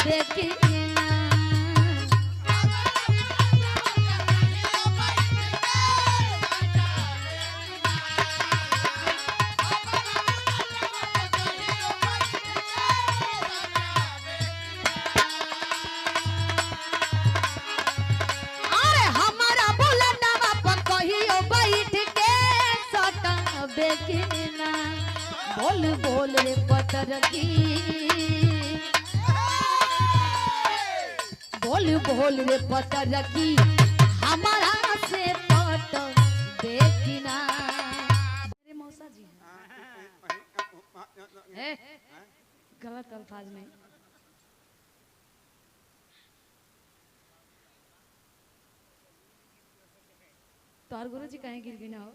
बेकिना बेकिना बोल बोल रे पतर की बोल बोल रे पतर की हमारा से पट बेकिना मेरे मौसा जी हैं गलत अल्फाज में तो गुरु जी कहीं गिर भी ना हो।